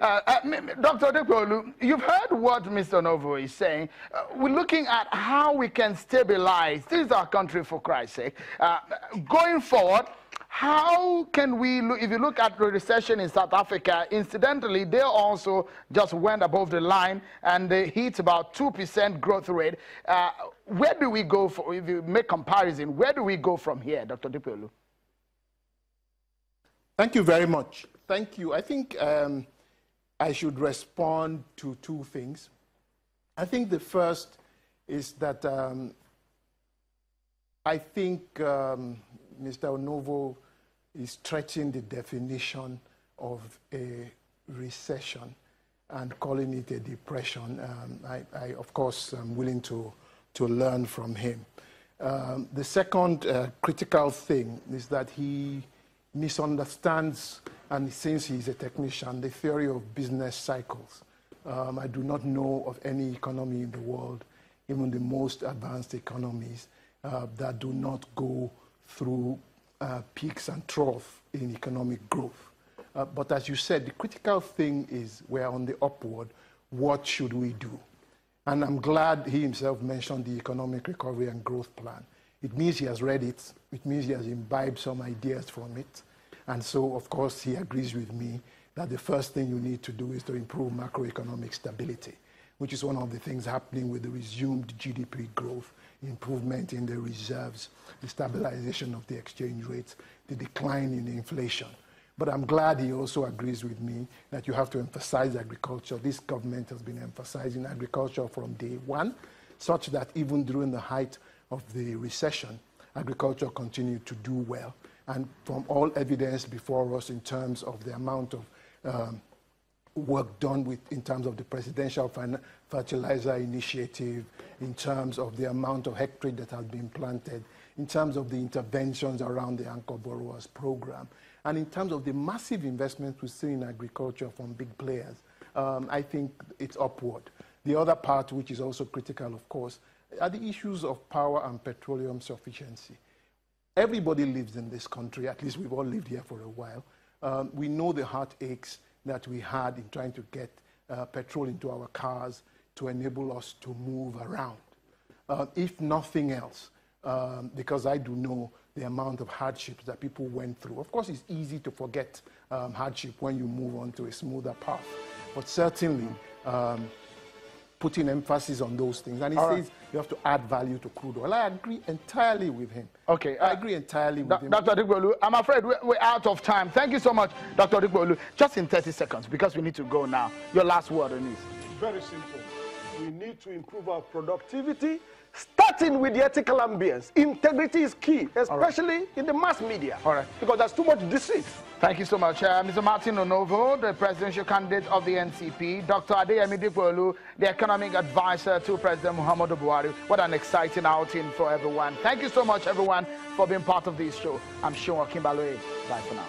Dr. Dekolu, you've heard what Mr. Novo is saying. We're looking at how we can stabilize. This is our country, for Christ's sake. Going forward, how can we look? If you look at the recession in South Africa, incidentally, they also just went above the line and they hit about 2% growth rate. Where do we go for, if you make comparison, where do we go from here, Dr. Dekolu? Thank you very much. Thank you. I think I should respond to two things. I think the first is that I think Mr. Onovo is stretching the definition of a recession and calling it a depression. I of course, am willing to learn from him. The second critical thing is that he misunderstands, and since he's a technician, the theory of business cycles. I do not know of any economy in the world, even the most advanced economies, that do not go through peaks and troughs in economic growth. But as you said, the critical thing is we're on the upward. What should we do? And I'm glad he himself mentioned the Economic Recovery and Growth Plan. It means he has read it. It means he has imbibed some ideas from it. And so, of course, he agrees with me that the first thing you need to do is to improve macroeconomic stability, which is one of the things happening with the resumed GDP growth, improvement in the reserves, the stabilization of the exchange rates, the decline in inflation. But I'm glad he also agrees with me that you have to emphasize agriculture. This government has been emphasizing agriculture from day one, such that even during the height of the recession, agriculture continued to do well. And from all evidence before us in terms of the amount of work done in terms of the presidential fertilizer initiative, in terms of the amount of hectare that has been planted, in terms of the interventions around the Anchor Borrowers program, and in terms of the massive investments we see in agriculture from big players, I think it's upward. The other part, which is also critical, of course, are the issues of power and petroleum sufficiency. Everybody lives in this country, at least we've all lived here for a while. We know the heartaches that we had in trying to get petrol into our cars to enable us to move around. If nothing else, because I do know the amount of hardships that people went through. Of course, it's easy to forget hardship when you move on to a smoother path. But certainly, putting emphasis on those things. And he says you have to add value to crude oil. I agree entirely with him. Okay. I agree entirely with him. Dr. Adigbolu, I'm afraid we're out of time. Thank you so much, Dr. Adigbolu. Just in 30 seconds, because we need to go now. Your last word on this. Very simple. We need to improve our productivity, starting with the ethical ambience. Integrity is key, especially in the mass media. Because there's too much deceit. Thank you so much. Mr. Martin Onovo, the presidential candidate of the NCP, Dr. Adeyemi Dikpolu, the economic advisor to President Muhammadu Buhari. What an exciting outing for everyone. Thank you so much, everyone, for being part of this show. I'm Sean Kimbaloe. Bye for now.